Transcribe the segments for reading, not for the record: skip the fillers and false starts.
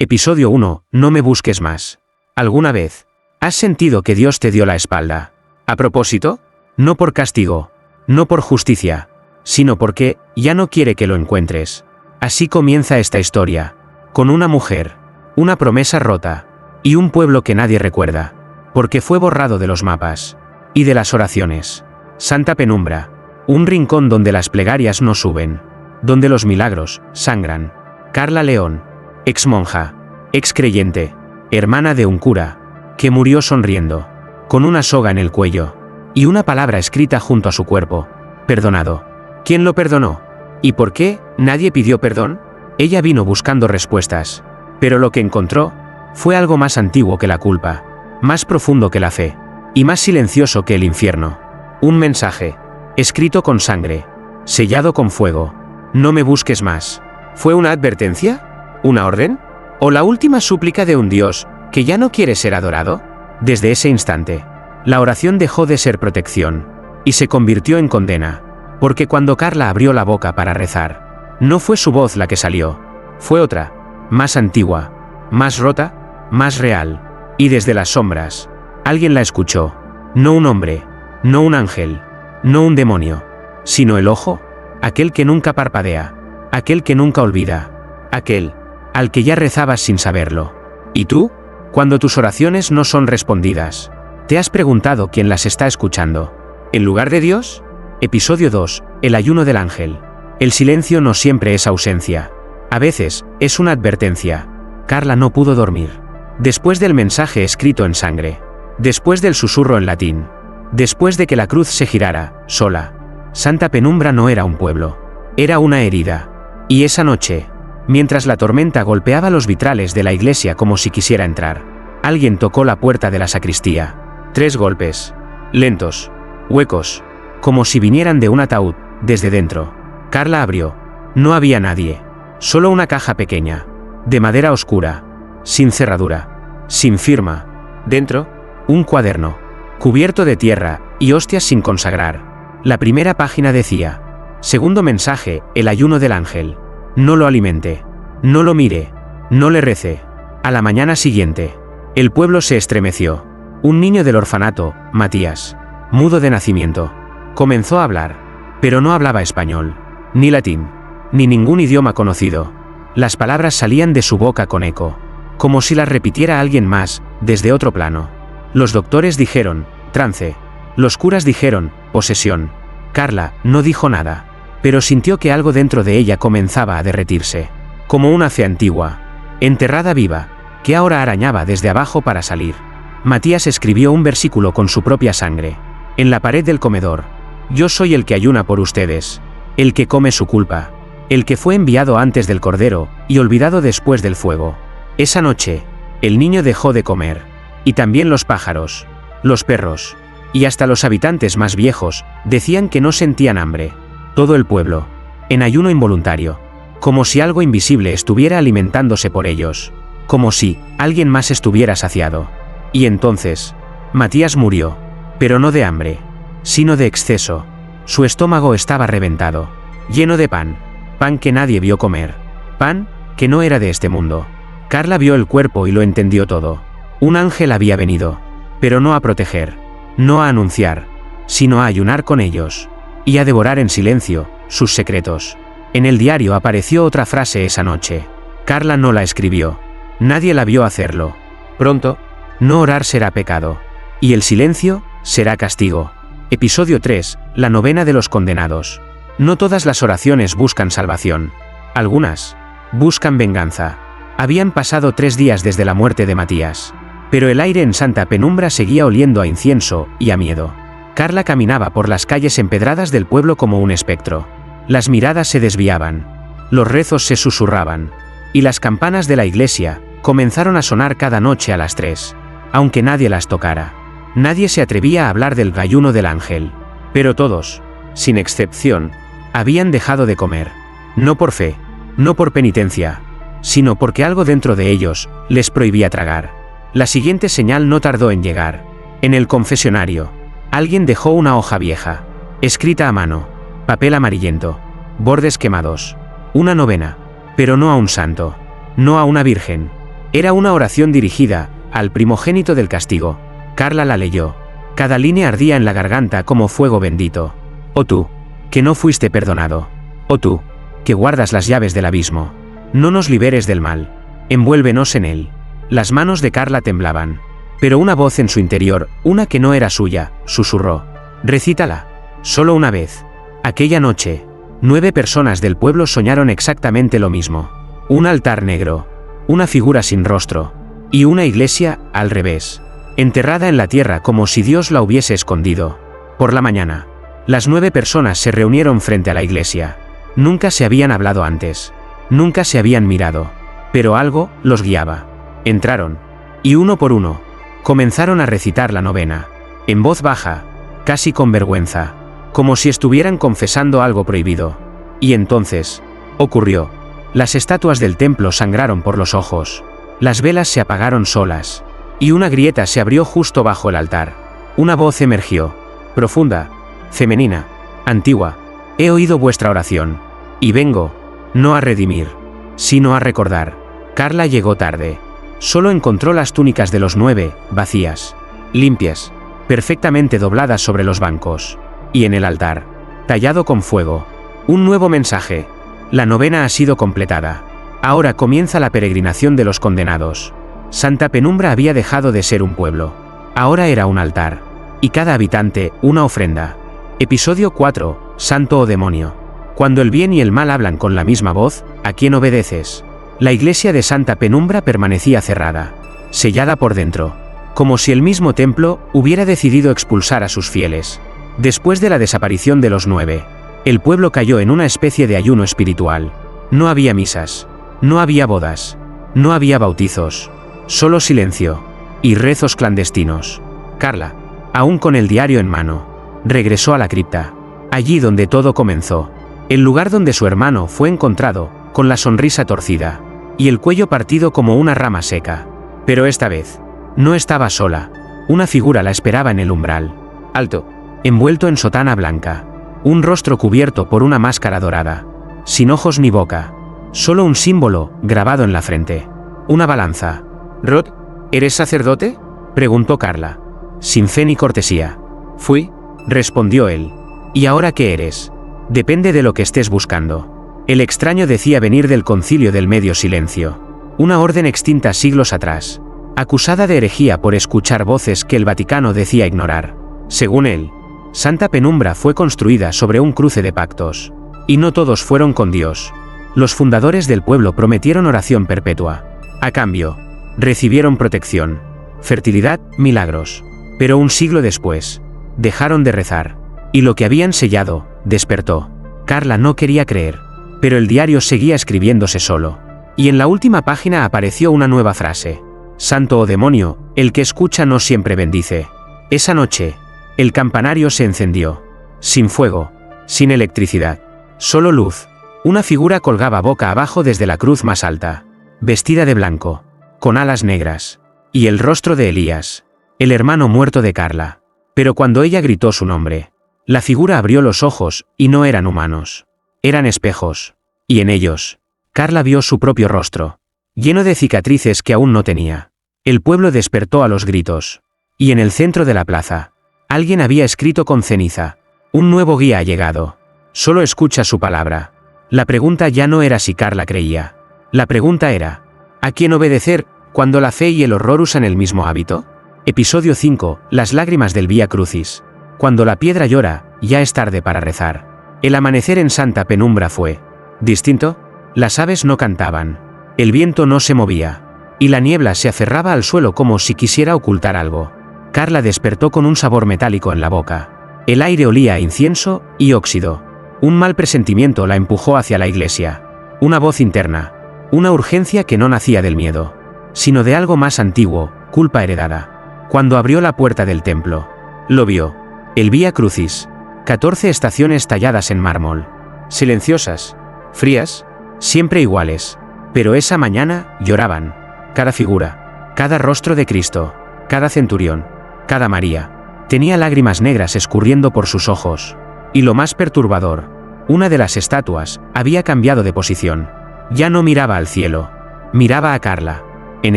Episodio 1. No me busques más. ¿Alguna vez has sentido que Dios te dio la espalda? ¿A propósito? No por castigo, no por justicia, sino porque ya no quiere que lo encuentres. Así comienza esta historia, con una mujer, una promesa rota, y un pueblo que nadie recuerda, porque fue borrado de los mapas y de las oraciones. Santa Penumbra, un rincón donde las plegarias no suben, donde los milagros sangran. Carla León, ex monja, ex creyente, hermana de un cura, que murió sonriendo, con una soga en el cuello, y una palabra escrita junto a su cuerpo: perdonado. ¿Quién lo perdonó? ¿Y por qué nadie pidió perdón? Ella vino buscando respuestas, pero lo que encontró fue algo más antiguo que la culpa, más profundo que la fe, y más silencioso que el infierno. Un mensaje, escrito con sangre, sellado con fuego: no me busques más. ¿Fue una advertencia? ¿Una orden? ¿O la última súplica de un Dios que ya no quiere ser adorado? Desde ese instante, la oración dejó de ser protección y se convirtió en condena, porque cuando Carla abrió la boca para rezar, no fue su voz la que salió, fue otra, más antigua, más rota, más real, y desde las sombras, alguien la escuchó. No un hombre, no un ángel, no un demonio, sino el ojo, aquel que nunca parpadea, aquel que nunca olvida, aquel al que ya rezabas sin saberlo. ¿Y tú? Cuando tus oraciones no son respondidas, ¿te has preguntado quién las está escuchando? ¿En lugar de Dios? Episodio 2. El ayuno del ángel. El silencio no siempre es ausencia. A veces, es una advertencia. Carla no pudo dormir. Después del mensaje escrito en sangre. Después del susurro en latín. Después de que la cruz se girara, sola. Santa Penumbra no era un pueblo. Era una herida. Y esa noche, mientras la tormenta golpeaba los vitrales de la iglesia como si quisiera entrar, alguien tocó la puerta de la sacristía. 3 golpes. Lentos. Huecos. Como si vinieran de un ataúd, desde dentro. Carla abrió. No había nadie. Solo una caja pequeña, de madera oscura, sin cerradura, sin firma. Dentro, un cuaderno, cubierto de tierra y hostias sin consagrar. La primera página decía: segundo mensaje, el ayuno del ángel. No lo alimente, no lo mire, no le rece. A la mañana siguiente, el pueblo se estremeció. Un niño del orfanato, Matías, mudo de nacimiento, comenzó a hablar, pero no hablaba español, ni latín, ni ningún idioma conocido. Las palabras salían de su boca con eco, como si las repitiera alguien más, desde otro plano. Los doctores dijeron: trance. Los curas dijeron: posesión. Carla no dijo nada, pero sintió que algo dentro de ella comenzaba a derretirse, como una fe antigua, enterrada viva, que ahora arañaba desde abajo para salir. Matías escribió un versículo con su propia sangre, en la pared del comedor: yo soy el que ayuna por ustedes, el que come su culpa, el que fue enviado antes del cordero y olvidado después del fuego. Esa noche, el niño dejó de comer, y también los pájaros, los perros, y hasta los habitantes más viejos, decían que no sentían hambre. Todo el pueblo, en ayuno involuntario, como si algo invisible estuviera alimentándose por ellos, como si alguien más estuviera saciado. Y entonces, Matías murió, pero no de hambre, sino de exceso. Su estómago estaba reventado, lleno de pan, pan que nadie vio comer, pan que no era de este mundo. Carla vio el cuerpo y lo entendió todo. Un ángel había venido, pero no a proteger, no a anunciar, sino a ayunar con ellos, y a devorar en silencio sus secretos. En el diario apareció otra frase esa noche. Carla no la escribió. Nadie la vio hacerlo. Pronto, no orar será pecado, y el silencio será castigo. Episodio 3. La novena de los condenados. No todas las oraciones buscan salvación. Algunas buscan venganza. Habían pasado 3 días desde la muerte de Matías, pero el aire en Santa Penumbra seguía oliendo a incienso y a miedo. Carla caminaba por las calles empedradas del pueblo como un espectro. Las miradas se desviaban, los rezos se susurraban, y las campanas de la iglesia comenzaron a sonar cada noche a las 3, aunque nadie las tocara. Nadie se atrevía a hablar del ayuno del ángel, pero todos, sin excepción, habían dejado de comer. No por fe, no por penitencia, sino porque algo dentro de ellos les prohibía tragar. La siguiente señal no tardó en llegar. En el confesionario, alguien dejó una hoja vieja, escrita a mano, papel amarillento, bordes quemados. Una novena, pero no a un santo, no a una virgen, Era una oración dirigida al primogénito del castigo. Carla la leyó. Cada línea ardía en la garganta como fuego bendito. Oh tú, que no fuiste perdonado. Oh tú, que guardas las llaves del abismo. No nos liberes del mal. Envuélvenos en él. Las manos de Carla temblaban. Pero una voz en su interior, una que no era suya, susurró. Recítala. Solo una vez. Aquella noche, 9 personas del pueblo soñaron exactamente lo mismo. Un altar negro. Una figura sin rostro. Y una iglesia, al revés. Enterrada en la tierra como si Dios la hubiese escondido. Por la mañana, las 9 personas se reunieron frente a la iglesia. Nunca se habían hablado antes. Nunca se habían mirado. Pero algo los guiaba. Entraron. Y uno por uno, comenzaron a recitar la novena. En voz baja, casi con vergüenza. Como si estuvieran confesando algo prohibido. Y entonces, ocurrió. Las estatuas del templo sangraron por los ojos. Las velas se apagaron solas. Y una grieta se abrió justo bajo el altar. Una voz emergió. Profunda, femenina, antigua. He oído vuestra oración. Y vengo, no a redimir, sino a recordar. Carla llegó tarde. Solo encontró las túnicas de los 9, vacías, limpias, perfectamente dobladas sobre los bancos. Y en el altar, tallado con fuego, un nuevo mensaje. La novena ha sido completada. Ahora comienza la peregrinación de los condenados. Santa Penumbra había dejado de ser un pueblo. Ahora era un altar. Y cada habitante, una ofrenda. Episodio 4. Santo o demonio. Cuando el bien y el mal hablan con la misma voz, ¿a quién obedeces? La iglesia de Santa Penumbra permanecía cerrada, sellada por dentro, como si el mismo templo hubiera decidido expulsar a sus fieles. Después de la desaparición de los 9, el pueblo cayó en una especie de ayuno espiritual. No había misas, no había bodas, no había bautizos, solo silencio y rezos clandestinos. Carla, aún con el diario en mano, regresó a la cripta, allí donde todo comenzó, el lugar donde su hermano fue encontrado, con la sonrisa torcida y el cuello partido como una rama seca. Pero esta vez, no estaba sola. Una figura la esperaba en el umbral. Alto, envuelto en sotana blanca, un rostro cubierto por una máscara dorada, sin ojos ni boca, solo un símbolo grabado en la frente. Una balanza. «Rod, ¿eres sacerdote?», preguntó Carla, sin fe ni cortesía. «Fui», respondió él. «¿Y ahora qué eres? Depende de lo que estés buscando». El extraño decía venir del concilio del medio silencio, una orden extinta siglos atrás, acusada de herejía por escuchar voces que el Vaticano decía ignorar. Según él, Santa Penumbra fue construida sobre un cruce de pactos, y no todos fueron con Dios. Los fundadores del pueblo prometieron oración perpetua. A cambio, recibieron protección, fertilidad, milagros. Pero un siglo después, dejaron de rezar, y lo que habían sellado, despertó. Carla no quería creer, pero el diario seguía escribiéndose solo. Y en la última página apareció una nueva frase. «Santo o demonio, el que escucha no siempre bendice». Esa noche, el campanario se encendió. Sin fuego, sin electricidad, solo luz. Una figura colgaba boca abajo desde la cruz más alta, vestida de blanco, con alas negras. Y el rostro de Elías, el hermano muerto de Carla. Pero cuando ella gritó su nombre, la figura abrió los ojos, y no eran humanos. Eran espejos. Y en ellos, Carla vio su propio rostro, lleno de cicatrices que aún no tenía. El pueblo despertó a los gritos. Y en el centro de la plaza, alguien había escrito con ceniza: «Un nuevo guía ha llegado. Solo escucha su palabra». La pregunta ya no era si Carla creía. La pregunta era: ¿a quién obedecer cuando la fe y el horror usan el mismo hábito? Episodio 5. Las lágrimas del Vía Crucis. Cuando la piedra llora, ya es tarde para rezar. El amanecer en Santa Penumbra fue distinto. Las aves no cantaban. El viento no se movía. Y la niebla se aferraba al suelo como si quisiera ocultar algo. Carla despertó con un sabor metálico en la boca. El aire olía a incienso y óxido. Un mal presentimiento la empujó hacia la iglesia. Una voz interna. Una urgencia que no nacía del miedo, sino de algo más antiguo, culpa heredada. Cuando abrió la puerta del templo, lo vio. El Vía Crucis. 14 estaciones talladas en mármol. Silenciosas. Frías. Siempre iguales. Pero esa mañana lloraban. Cada figura. Cada rostro de Cristo. Cada centurión. Cada María. Tenía lágrimas negras escurriendo por sus ojos. Y lo más perturbador, una de las estatuas había cambiado de posición. Ya no miraba al cielo. Miraba a Carla. En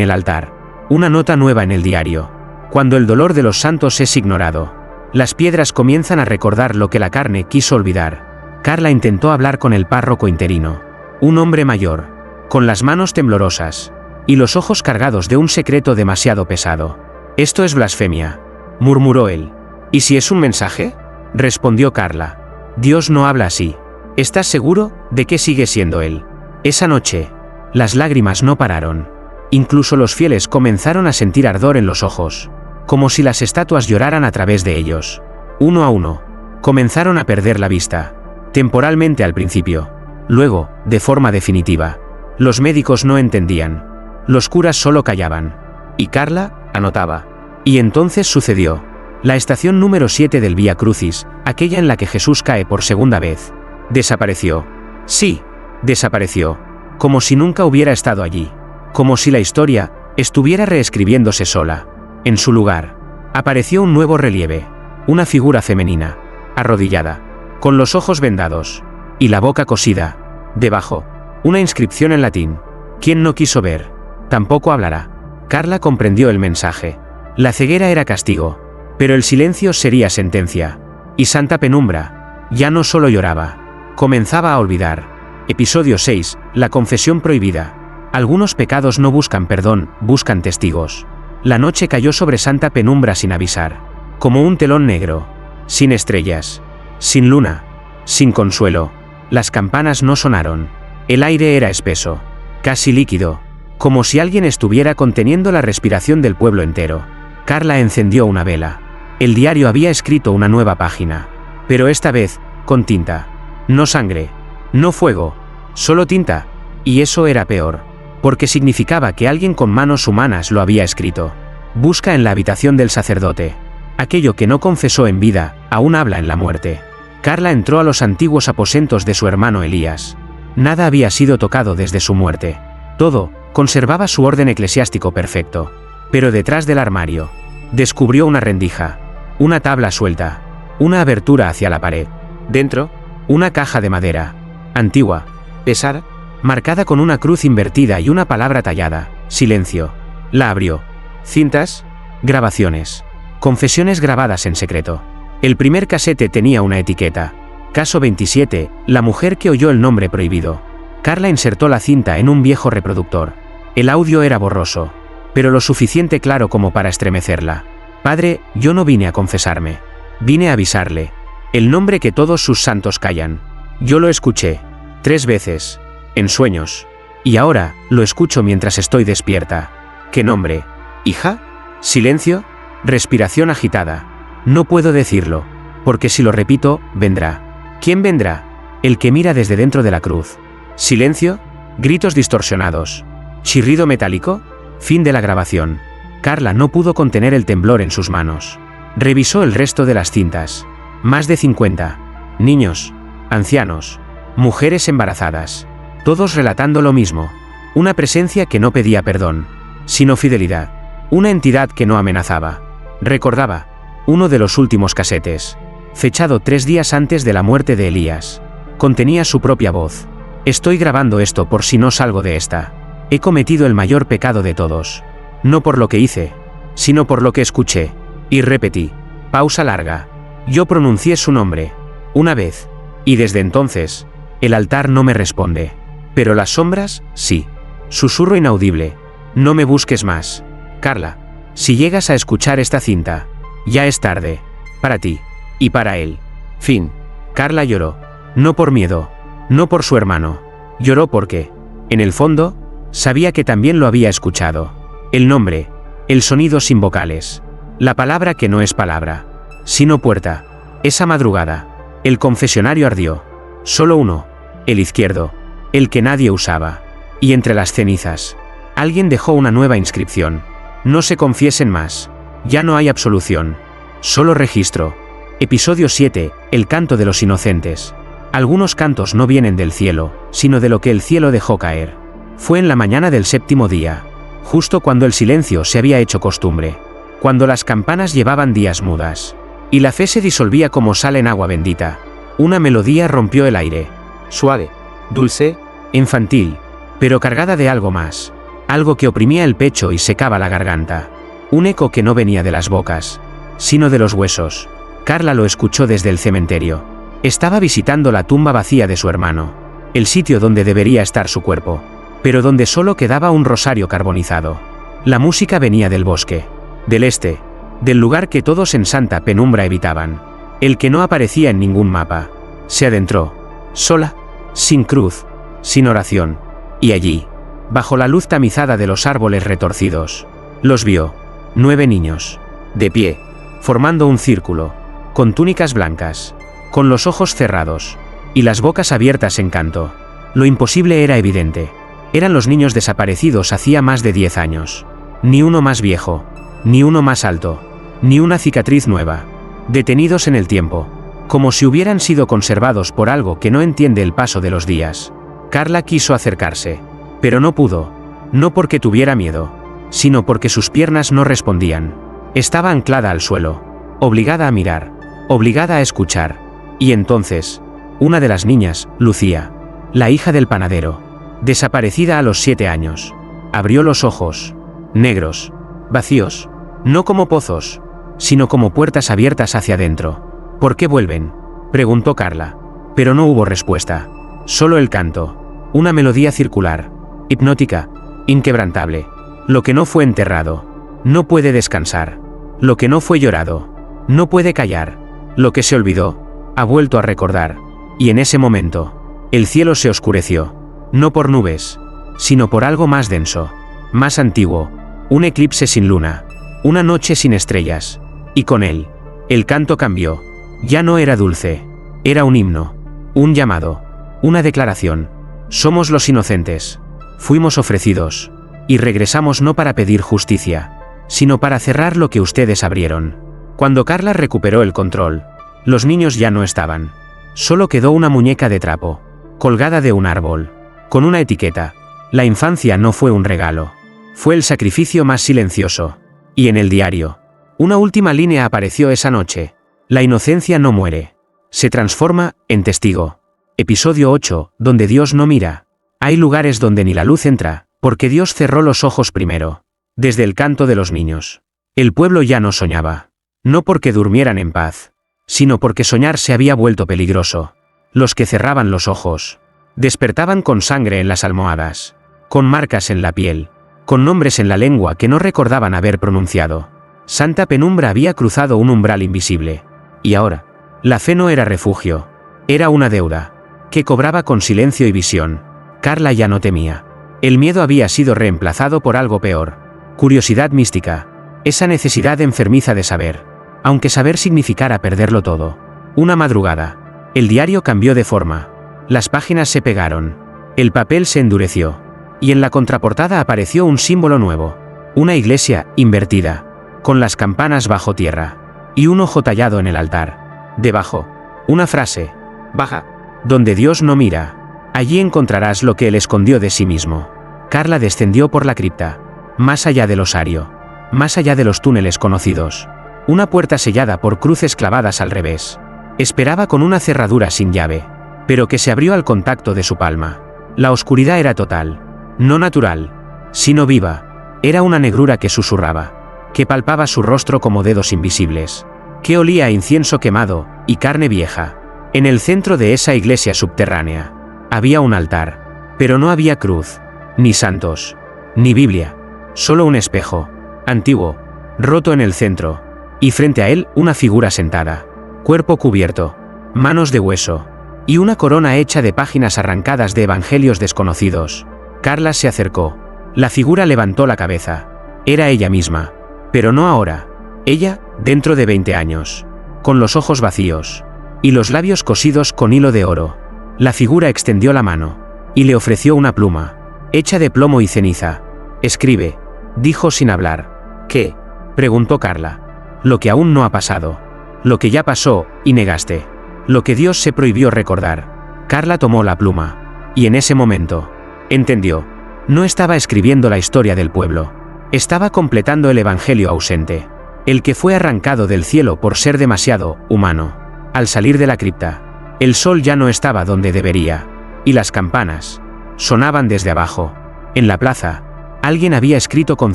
el altar. Una nota nueva en el diario. Cuando el dolor de los santos es ignorado, las piedras comienzan a recordar lo que la carne quiso olvidar. Carla intentó hablar con el párroco interino. Un hombre mayor, con las manos temblorosas y los ojos cargados de un secreto demasiado pesado. «Esto es blasfemia», murmuró él. «¿Y si es un mensaje?», respondió Carla. «Dios no habla así». «¿Estás seguro de que sigue siendo él?». Esa noche, las lágrimas no pararon. Incluso los fieles comenzaron a sentir ardor en los ojos, como si las estatuas lloraran a través de ellos. Uno a uno, comenzaron a perder la vista, temporalmente al principio, luego, de forma definitiva. Los médicos no entendían. Los curas solo callaban. Y Carla anotaba. Y entonces sucedió. La estación número 7 del Vía Crucis, aquella en la que Jesús cae por segunda vez, desapareció. Sí, desapareció. Como si nunca hubiera estado allí. Como si la historia estuviera reescribiéndose sola. En su lugar, apareció un nuevo relieve. Una figura femenina, arrodillada, con los ojos vendados y la boca cosida. Debajo, una inscripción en latín. Quien no quiso ver, tampoco hablará. Carla comprendió el mensaje. La ceguera era castigo, pero el silencio sería sentencia. Y Santa Penumbra ya no solo lloraba, comenzaba a olvidar. Episodio 6, la confesión prohibida. Algunos pecados no buscan perdón, buscan testigos. La noche cayó sobre Santa Penumbra sin avisar, como un telón negro, sin estrellas, sin luna, sin consuelo. Las campanas no sonaron. El aire era espeso, casi líquido, como si alguien estuviera conteniendo la respiración del pueblo entero. Carla encendió una vela. El diario había escrito una nueva página, pero esta vez, con tinta. No sangre, no fuego, solo tinta. Y eso era peor, porque significaba que alguien con manos humanas lo había escrito. Busca en la habitación del sacerdote. Aquello que no confesó en vida, aún habla en la muerte. Carla entró a los antiguos aposentos de su hermano Elías. Nada había sido tocado desde su muerte. Todo conservaba su orden eclesiástico perfecto. Pero detrás del armario, descubrió una rendija, una tabla suelta, una abertura hacia la pared. Dentro, una caja de madera, antigua, pesada, marcada con una cruz invertida y una palabra tallada. Silencio. La abrió. Cintas, grabaciones, confesiones grabadas en secreto. El primer casete tenía una etiqueta. Caso 27, la mujer que oyó el nombre prohibido. Carla insertó la cinta en un viejo reproductor. El audio era borroso, pero lo suficiente claro como para estremecerla. Padre, yo no vine a confesarme. Vine a avisarle. El nombre que todos sus santos callan. Yo lo escuché 3 veces, en sueños. Y ahora, lo escucho mientras estoy despierta. ¿Qué nombre? ¿Hija? Silencio. Respiración agitada. No puedo decirlo, porque si lo repito, vendrá. ¿Quién vendrá? El que mira desde dentro de la cruz. Silencio. Gritos distorsionados. Chirrido metálico. Fin de la grabación. Carla no pudo contener el temblor en sus manos. Revisó el resto de las cintas. Más de 50. Niños, ancianos, mujeres embarazadas. Todos relatando lo mismo. Una presencia que no pedía perdón, sino fidelidad. Una entidad que no amenazaba. Recordaba uno de los últimos casetes, fechado 3 días antes de la muerte de Elías. Contenía su propia voz. Estoy grabando esto por si no salgo de esta. He cometido el mayor pecado de todos. No por lo que hice, sino por lo que escuché. Y repetí. Pausa larga. Yo pronuncié su nombre. Una vez. Y desde entonces, el altar no me responde. Pero las sombras, sí. Susurro inaudible. No me busques más. Carla, si llegas a escuchar esta cinta, ya es tarde. Para ti. Y para él. Fin. Carla lloró. No por miedo. No por su hermano. Lloró porque, en el fondo, sabía que también lo había escuchado. El nombre. El sonido sin vocales. La palabra que no es palabra, sino puerta. Esa madrugada, el confesionario ardió. Solo uno. El izquierdo. El que nadie usaba. Y entre las cenizas, alguien dejó una nueva inscripción. No se confiesen más. Ya no hay absolución. Solo registro. Episodio 7. El canto de los inocentes. Algunos cantos no vienen del cielo, sino de lo que el cielo dejó caer. Fue en la mañana del 7º día, justo cuando el silencio se había hecho costumbre, cuando las campanas llevaban días mudas, y la fe se disolvía como sal en agua bendita. Una melodía rompió el aire, suave, dulce, infantil, pero cargada de algo más algo que oprimía el pecho y secaba la garganta. Un eco que no venía de las bocas, sino de los huesos. Carla lo escuchó desde el cementerio. Estaba visitando la tumba vacía de su hermano, el sitio donde debería estar su cuerpo, pero donde solo quedaba un rosario carbonizado. La música venía del bosque, del este, del lugar que todos en santa penumbra evitaban, el que no aparecía en ningún mapa. Se adentró, sola, sin cruz, sin oración, y allí, bajo la luz tamizada de los árboles retorcidos, los vio, 9 niños, de pie, formando un círculo, con túnicas blancas, con los ojos cerrados, y las bocas abiertas en canto. Lo imposible era evidente. Eran los niños desaparecidos hacía más de 10 años. Ni uno más viejo, ni uno más alto, ni una cicatriz nueva. Detenidos en el tiempo, como si hubieran sido conservados por algo que no entiende el paso de los días. Carla quiso acercarse, pero no pudo, no porque tuviera miedo, sino porque sus piernas no respondían. Estaba anclada al suelo, obligada a mirar, obligada a escuchar. Y entonces, una de las niñas, Lucía, la hija del panadero, desaparecida a los 7 años, abrió los ojos, negros, vacíos, no como pozos, sino como puertas abiertas hacia adentro. ¿Por qué vuelven?, preguntó Carla, pero no hubo respuesta, solo el canto, una melodía circular, hipnótica, inquebrantable. Lo que no fue enterrado, no puede descansar. Lo que no fue llorado, no puede callar. Lo que se olvidó, ha vuelto a recordar. Y en ese momento, el cielo se oscureció, no por nubes, sino por algo más denso, más antiguo, un eclipse sin luna, una noche sin estrellas. Y con él, el canto cambió. Ya no era dulce, era un himno, un llamado, una declaración. Somos los inocentes. Fuimos ofrecidos, y regresamos no para pedir justicia, sino para cerrar lo que ustedes abrieron. Cuando Carla recuperó el control, los niños ya no estaban. Solo quedó una muñeca de trapo, colgada de un árbol, con una etiqueta. La infancia no fue un regalo, fue el sacrificio más silencioso. Y en el diario, una última línea apareció esa noche. La inocencia no muere, se transforma en testigo. Episodio 8, donde Dios no mira. Hay lugares donde ni la luz entra, porque Dios cerró los ojos primero. Desde el canto de los niños, el pueblo ya no soñaba. No porque durmieran en paz, sino porque soñar se había vuelto peligroso. Los que cerraban los ojos, despertaban con sangre en las almohadas, con marcas en la piel, con nombres en la lengua que no recordaban haber pronunciado. Santa penumbra había cruzado un umbral invisible. Y ahora, la fe no era refugio, era una deuda, que cobraba con silencio y visión. Carla ya no temía. El miedo había sido reemplazado por algo peor. Curiosidad mística, esa necesidad enfermiza de saber, aunque saber significara perderlo todo. Una madrugada, el diario cambió de forma, las páginas se pegaron, el papel se endureció, y en la contraportada apareció un símbolo nuevo, una iglesia invertida, con las campanas bajo tierra, y un ojo tallado en el altar. Debajo, una frase, baja, donde Dios no mira, allí encontrarás lo que Él escondió de sí mismo. Carla descendió por la cripta, más allá del osario, más allá de los túneles conocidos. Una puerta sellada por cruces clavadas al revés. Esperaba con una cerradura sin llave, pero que se abrió al contacto de su palma. La oscuridad era total, no natural, sino viva. Era una negrura que susurraba, que palpaba su rostro como dedos invisibles, que olía a incienso quemado y carne vieja. En el centro de esa iglesia subterránea, había un altar, pero no había cruz, ni santos, ni Biblia, solo un espejo, antiguo, roto en el centro, y frente a él una figura sentada, cuerpo cubierto, manos de hueso, y una corona hecha de páginas arrancadas de evangelios desconocidos. Carla se acercó. La figura levantó la cabeza. Era ella misma, pero no ahora. Ella, dentro de 20 años, con los ojos vacíos, y los labios cosidos con hilo de oro. La figura extendió la mano, y le ofreció una pluma, hecha de plomo y ceniza. «Escribe», dijo sin hablar. «¿Qué?», preguntó Carla. «Lo que aún no ha pasado. Lo que ya pasó, y negaste. Lo que Dios se prohibió recordar». Carla tomó la pluma. Y en ese momento, entendió. No estaba escribiendo la historia del pueblo. Estaba completando el evangelio ausente. El que fue arrancado del cielo por ser demasiado humano. Al salir de la cripta, el sol ya no estaba donde debería. Y las campanas sonaban desde abajo. En la plaza, Alguien había escrito con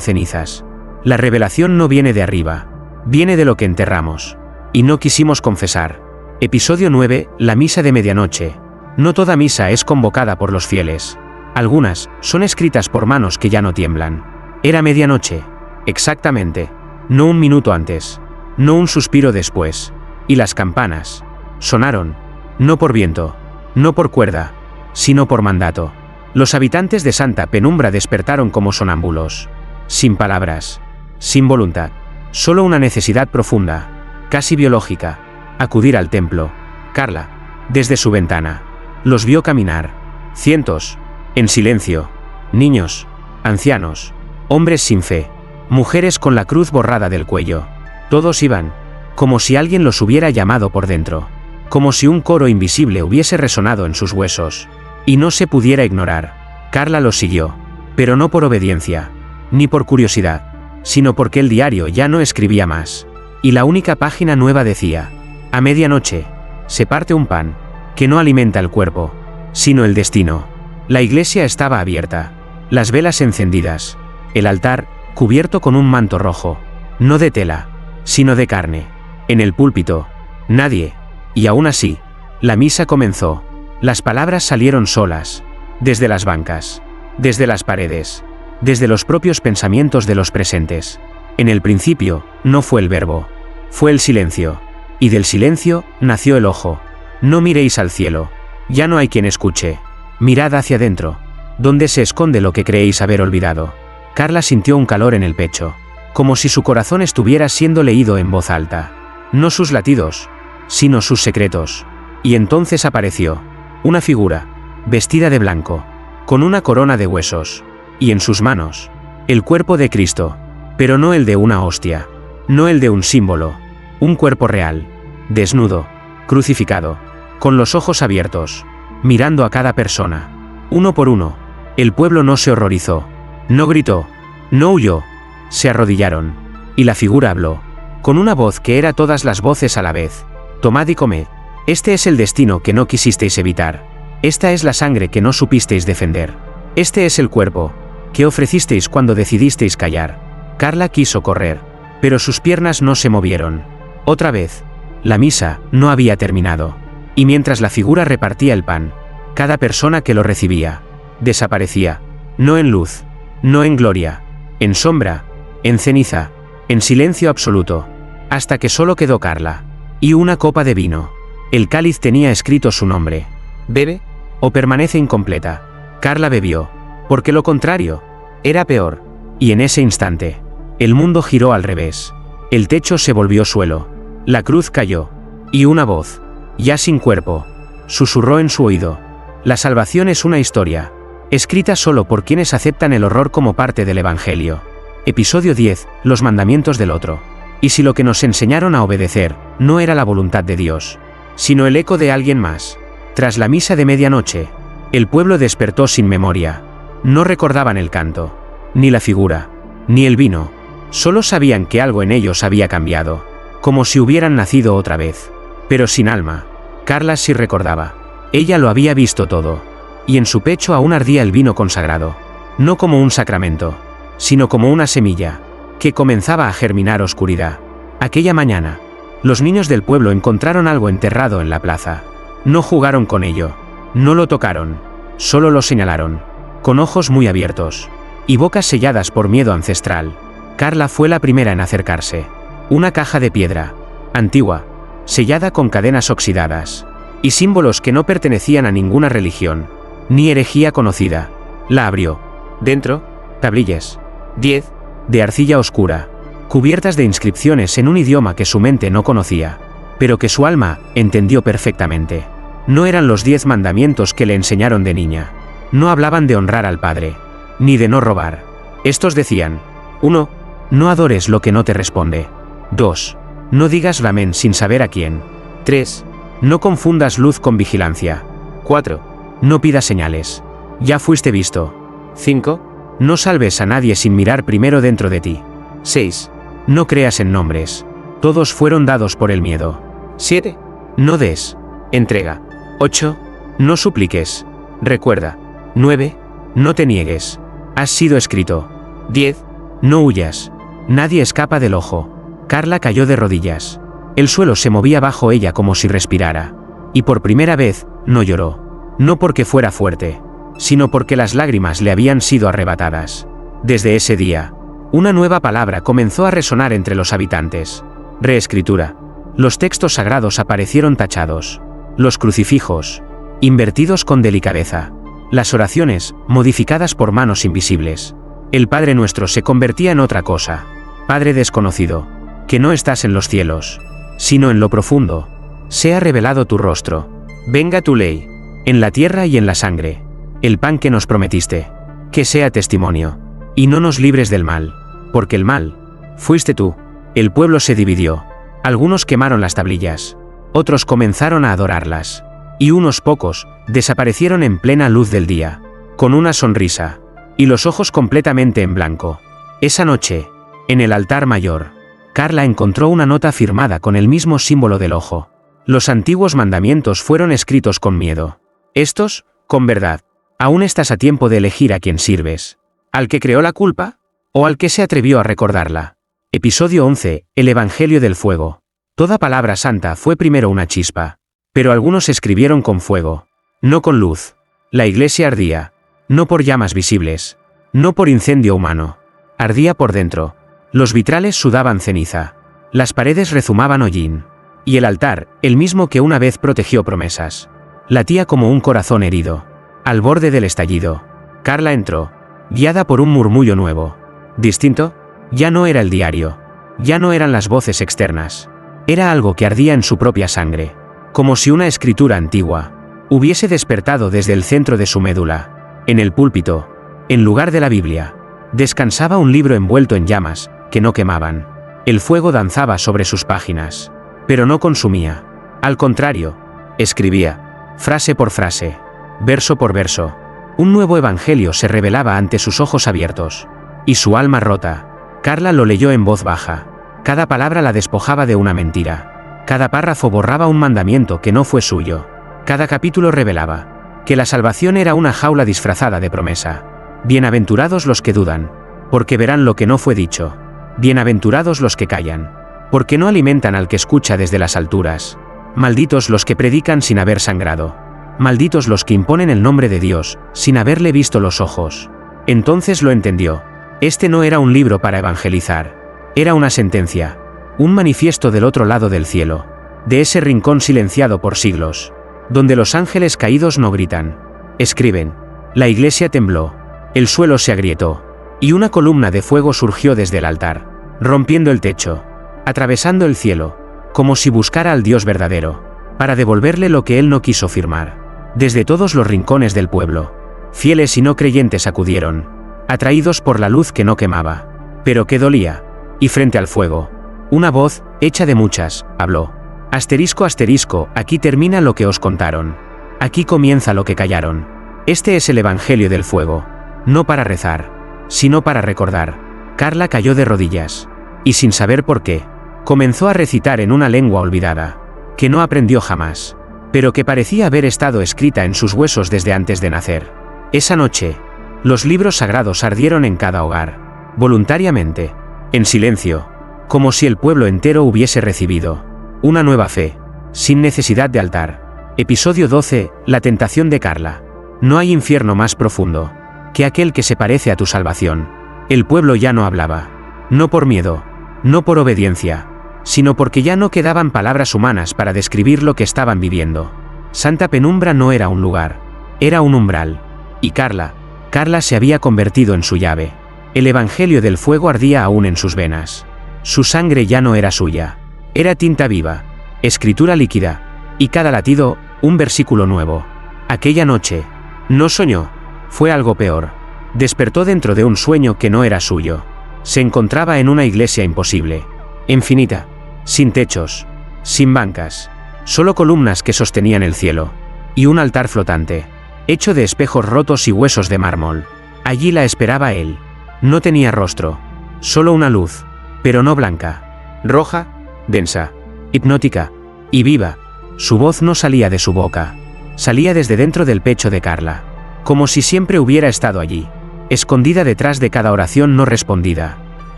cenizas. La revelación no viene de arriba, viene de lo que enterramos. Y no quisimos confesar. Episodio 9, la misa de medianoche. No toda misa es convocada por los fieles. Algunas son escritas por manos que ya no tiemblan. Era medianoche. Exactamente. No un minuto antes. No un suspiro después. Y las campanas sonaron. No por viento. No por cuerda. Sino por mandato. Los habitantes de Santa Penumbra despertaron como sonámbulos. Sin palabras. Sin voluntad. Solo una necesidad profunda. Casi biológica. Acudir al templo. Carla, desde su ventana, los vio caminar. Cientos. En silencio. Niños. Ancianos. Hombres sin fe. Mujeres con la cruz borrada del cuello. Todos iban. Como si alguien los hubiera llamado por dentro. Como si un coro invisible hubiese resonado en sus huesos. Y no se pudiera ignorar. Carla los siguió. Pero no por obediencia. Ni por curiosidad. Sino porque el diario ya no escribía más. Y la única página nueva decía: a medianoche se parte un pan, que no alimenta el cuerpo, sino el destino. La iglesia estaba abierta. Las velas encendidas. El altar, cubierto con un manto rojo. No de tela, sino de carne. En el púlpito, nadie. Y aún así, la misa comenzó. Las palabras salieron solas. Desde las bancas. Desde las paredes. Desde los propios pensamientos de los presentes. En el principio, no fue el verbo. Fue el silencio. Y del silencio, nació el ojo. No miréis al cielo. Ya no hay quien escuche. Mirad hacia adentro. Donde se esconde lo que creéis haber olvidado. Carla sintió un calor en el pecho. Como si su corazón estuviera siendo leído en voz alta. No sus latidos, sino sus secretos. Y entonces apareció una figura, vestida de blanco, con una corona de huesos. Y en sus manos, el cuerpo de Cristo. Pero no el de una hostia. No el de un símbolo. Un cuerpo real. Desnudo. Crucificado. Con los ojos abiertos. Mirando a cada persona. Uno por uno. El pueblo no se horrorizó. No gritó. No huyó. Se arrodillaron. Y la figura habló. Con una voz que era todas las voces a la vez. Tomad y comed. Este es el destino que no quisisteis evitar. Esta es la sangre que no supisteis defender. Este es el cuerpo que ofrecisteis cuando decidisteis callar. Carla quiso correr. Pero sus piernas no se movieron. Otra vez. La misa no había terminado. Y mientras la figura repartía el pan, cada persona que lo recibía desaparecía. No en luz. No en gloria. En sombra. En ceniza. En silencio absoluto. Hasta que solo quedó Carla. Y una copa de vino. El cáliz tenía escrito su nombre. ¿Bebe? ¿O permanece incompleta? Carla bebió. Porque lo contrario era peor. Y en ese instante, el mundo giró al revés. El techo se volvió suelo. La cruz cayó. Y una voz, ya sin cuerpo, susurró en su oído: la salvación es una historia, escrita solo por quienes aceptan el horror como parte del Evangelio. Episodio 10, los mandamientos del otro. Y si lo que nos enseñaron a obedecer no era la voluntad de Dios, sino el eco de alguien más. Tras la misa de medianoche, el pueblo despertó sin memoria. No recordaban el canto, ni la figura, ni el vino. Solo sabían que algo en ellos había cambiado, como si hubieran nacido otra vez. Pero sin alma. Carla sí recordaba. Ella lo había visto todo. Y en su pecho aún ardía el vino consagrado. No como un sacramento, sino como una semilla, que comenzaba a germinar oscuridad. Aquella mañana, los niños del pueblo encontraron algo enterrado en la plaza. No jugaron con ello. No lo tocaron. Solo lo señalaron. Con ojos muy abiertos. Y bocas selladas por miedo ancestral. Carla fue la primera en acercarse. Una caja de piedra. Antigua. Sellada con cadenas oxidadas. Y símbolos que no pertenecían a ninguna religión. Ni herejía conocida. La abrió. Dentro, tablillas. 10. De arcilla oscura. Cubiertas de inscripciones en un idioma que su mente no conocía. Pero que su alma entendió perfectamente. No eran los 10 mandamientos que le enseñaron de niña. No hablaban de honrar al padre. Ni de no robar. Estos decían: 1. No adores lo que no te responde. 2. No digas amén sin saber a quién. 3. No confundas luz con vigilancia. 4. No pidas señales. Ya fuiste visto. 5. No salves a nadie sin mirar primero dentro de ti. 6. No creas en nombres. Todos fueron dados por el miedo. 7. No des. Entrega. 8. No supliques. Recuerda. 9. No te niegues. Has sido escrito. 10. No huyas. Nadie escapa del ojo. Carla cayó de rodillas. El suelo se movía bajo ella como si respirara. Y por primera vez, no lloró. No porque fuera fuerte, sino porque las lágrimas le habían sido arrebatadas. Desde ese día, una nueva palabra comenzó a resonar entre los habitantes. Reescritura. Los textos sagrados aparecieron tachados. Los crucifijos, invertidos con delicadeza. Las oraciones, modificadas por manos invisibles. El Padre Nuestro se convertía en otra cosa. Padre desconocido, que no estás en los cielos, sino en lo profundo. Sea revelado tu rostro. Venga tu ley, en la tierra y en la sangre. El pan que nos prometiste, que sea testimonio. Y no nos libres del mal, porque el mal fuiste tú. El pueblo se dividió. Algunos quemaron las tablillas. Otros comenzaron a adorarlas. Y unos pocos desaparecieron en plena luz del día, con una sonrisa y los ojos completamente en blanco. Esa noche, en el altar mayor, Carla encontró una nota firmada con el mismo símbolo del ojo. Los antiguos mandamientos fueron escritos con miedo. Estos, con verdad. Aún estás a tiempo de elegir a quién sirves. ¿Al que creó la culpa? ¿O al que se atrevió a recordarla? Episodio 11. El Evangelio del Fuego. Toda palabra santa fue primero una chispa. Pero algunos escribieron con fuego, no con luz. La iglesia ardía. No por llamas visibles, no por incendio humano. Ardía por dentro. Los vitrales sudaban ceniza. Las paredes rezumaban hollín. Y el altar, el mismo que una vez protegió promesas, latía como un corazón herido. Al borde del estallido, Carla entró, guiada por un murmullo nuevo. Distinto, ya no era el diario. Ya no eran las voces externas. Era algo que ardía en su propia sangre. Como si una escritura antigua hubiese despertado desde el centro de su médula. En el púlpito, en lugar de la Biblia, descansaba un libro envuelto en llamas, que no quemaban. El fuego danzaba sobre sus páginas, pero no consumía. Al contrario, escribía, frase por frase, verso por verso. Un nuevo evangelio se revelaba ante sus ojos abiertos. Y su alma rota. Carla lo leyó en voz baja. Cada palabra la despojaba de una mentira. Cada párrafo borraba un mandamiento que no fue suyo. Cada capítulo revelaba que la salvación era una jaula disfrazada de promesa. Bienaventurados los que dudan, porque verán lo que no fue dicho. Bienaventurados los que callan, porque no alimentan al que escucha desde las alturas. Malditos los que predican sin haber sangrado. Malditos los que imponen el nombre de Dios, sin haberle visto los ojos. Entonces lo entendió. Este no era un libro para evangelizar. Era una sentencia. Un manifiesto del otro lado del cielo. De ese rincón silenciado por siglos. Donde los ángeles caídos no gritan. Escriben. La iglesia tembló. El suelo se agrietó. Y una columna de fuego surgió desde el altar, rompiendo el techo, atravesando el cielo, como si buscara al Dios verdadero, para devolverle lo que él no quiso firmar. Desde todos los rincones del pueblo, fieles y no creyentes acudieron, atraídos por la luz que no quemaba, pero que dolía. Y frente al fuego, una voz, hecha de muchas, habló. Asterisco asterisco, aquí termina lo que os contaron. Aquí comienza lo que callaron. Este es el Evangelio del Fuego. No para rezar, sino para recordar. Carla cayó de rodillas. Y sin saber por qué, comenzó a recitar en una lengua olvidada, que no aprendió jamás, pero que parecía haber estado escrita en sus huesos desde antes de nacer. Esa noche, los libros sagrados ardieron en cada hogar, voluntariamente, en silencio, como si el pueblo entero hubiese recibido una nueva fe, sin necesidad de altar. Episodio 12. La tentación de Carla. No hay infierno más profundo que aquel que se parece a tu salvación. El pueblo ya no hablaba. No por miedo, no por obediencia, sino porque ya no quedaban palabras humanas para describir lo que estaban viviendo. Santa Penumbra no era un lugar, era un umbral. Y Carla se había convertido en su llave. El Evangelio del Fuego ardía aún en sus venas. Su sangre ya no era suya. Era tinta viva, escritura líquida, y cada latido, un versículo nuevo. Aquella noche, no soñó, fue algo peor. Despertó dentro de un sueño que no era suyo. Se encontraba en una iglesia imposible, infinita, sin techos, sin bancas, solo columnas que sostenían el cielo, y un altar flotante, hecho de espejos rotos y huesos de mármol. Allí la esperaba él. No tenía rostro, solo una luz, pero no blanca, roja, densa, hipnótica y viva. Su voz no salía de su boca, salía desde dentro del pecho de Carla, como si siempre hubiera estado allí. escondida detrás de cada oración no respondida.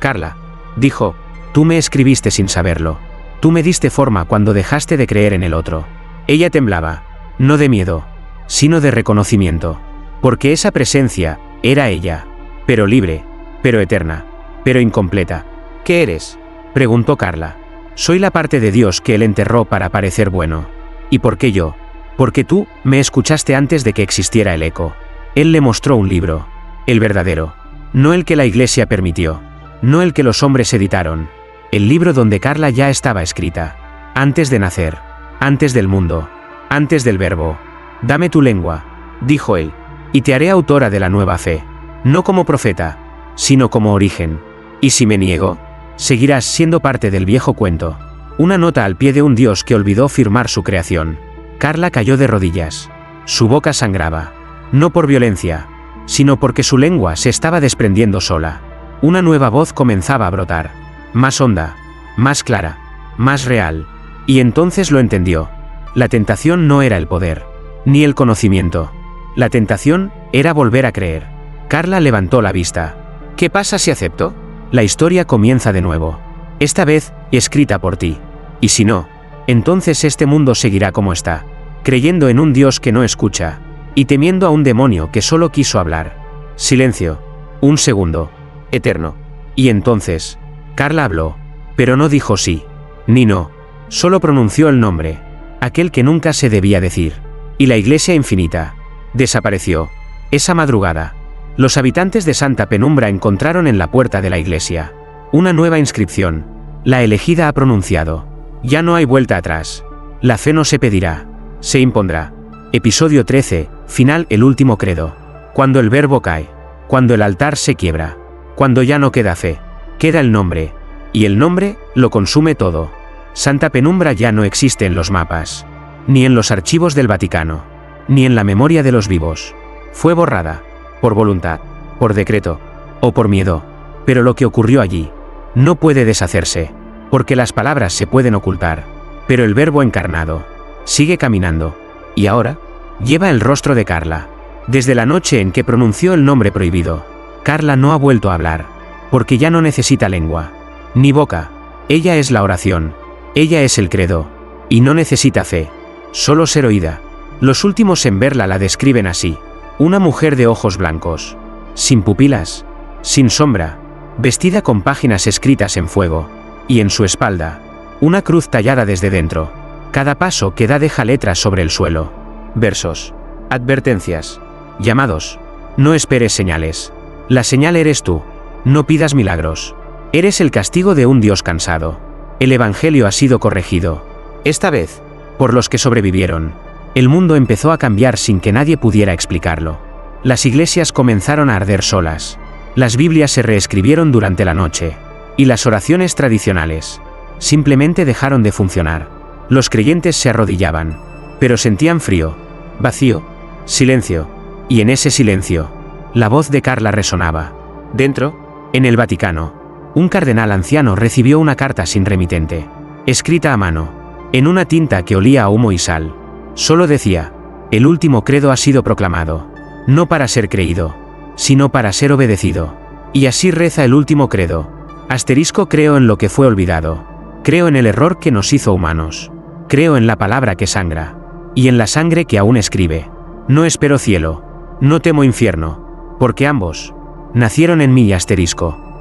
Carla, dijo, tú me escribiste sin saberlo. Tú me diste forma cuando dejaste de creer en el otro. Ella temblaba, no de miedo, sino de reconocimiento. Porque esa presencia era ella, pero libre, pero eterna, pero incompleta. ¿Qué eres?, preguntó Carla. Soy la parte de Dios que él enterró para parecer bueno. ¿Y por qué yo? Porque tú me escuchaste antes de que existiera el eco. Él le mostró un libro, el verdadero, no el que la iglesia permitió, no el que los hombres editaron, el libro donde Carla ya estaba escrita, antes de nacer, antes del mundo, antes del verbo. Dame tu lengua, dijo él, y te haré autora de la nueva fe, no como profeta, sino como origen. Y si me niego, seguirás siendo parte del viejo cuento, una nota al pie de un Dios que olvidó firmar su creación. Carla cayó de rodillas. Su boca sangraba, no por violencia, sino porque su lengua se estaba desprendiendo sola. Una nueva voz comenzaba a brotar, más honda, más clara, más real. Y entonces lo entendió. La tentación no era el poder, ni el conocimiento. La tentación era volver a creer. Carla levantó la vista. ¿Qué pasa si acepto? La historia comienza de nuevo. Esta vez, escrita por ti. Y si no, entonces este mundo seguirá como está, creyendo en un Dios que no escucha, y temiendo a un demonio que solo quiso hablar. Silencio. Un segundo. Eterno. Y entonces, Carla habló, pero no dijo sí, ni no. Solo pronunció el nombre, aquel que nunca se debía decir. Y la iglesia infinita desapareció. Esa madrugada, los habitantes de Santa Penumbra encontraron en la puerta de la iglesia una nueva inscripción. La elegida ha pronunciado. Ya no hay vuelta atrás. La fe no se pedirá, se impondrá. Episodio 13, final. El último credo. Cuando el verbo cae, cuando el altar se quiebra, cuando ya no queda fe, queda el nombre, y el nombre lo consume todo. Santa Penumbra ya no existe en los mapas, ni en los archivos del Vaticano, ni en la memoria de los vivos. Fue borrada, por voluntad, por decreto, o por miedo. Pero lo que ocurrió allí no puede deshacerse, porque las palabras se pueden ocultar, pero el verbo encarnado sigue caminando, y ahora lleva el rostro de Carla. Desde la noche en que pronunció el nombre prohibido, Carla no ha vuelto a hablar, porque ya no necesita lengua, ni boca. Ella es la oración, ella es el credo, y no necesita fe, solo ser oída. Los últimos en verla la describen así: una mujer de ojos blancos, sin pupilas, sin sombra, vestida con páginas escritas en fuego, y en su espalda, una cruz tallada desde dentro. Cada paso que da deja letras sobre el suelo. Versos, advertencias, llamados. No esperes señales. La señal eres tú. No pidas milagros. Eres el castigo de un Dios cansado. El Evangelio ha sido corregido. Esta vez, por los que sobrevivieron. El mundo empezó a cambiar sin que nadie pudiera explicarlo. Las iglesias comenzaron a arder solas. Las Biblias se reescribieron durante la noche. Y las oraciones tradicionales simplemente dejaron de funcionar. Los creyentes se arrodillaban, pero sentían frío, vacío, silencio. Y en ese silencio, la voz de Carla resonaba. Dentro, en el Vaticano, un cardenal anciano recibió una carta sin remitente, escrita a mano, en una tinta que olía a humo y sal. Solo decía: el último credo ha sido proclamado, no para ser creído, sino para ser obedecido. Y así reza el último credo. Asterisco: creo en lo que fue olvidado. Creo en el error que nos hizo humanos. Creo en la palabra que sangra, y en la sangre que aún escribe. No espero cielo, no temo infierno, porque ambos nacieron en mí. Asterisco.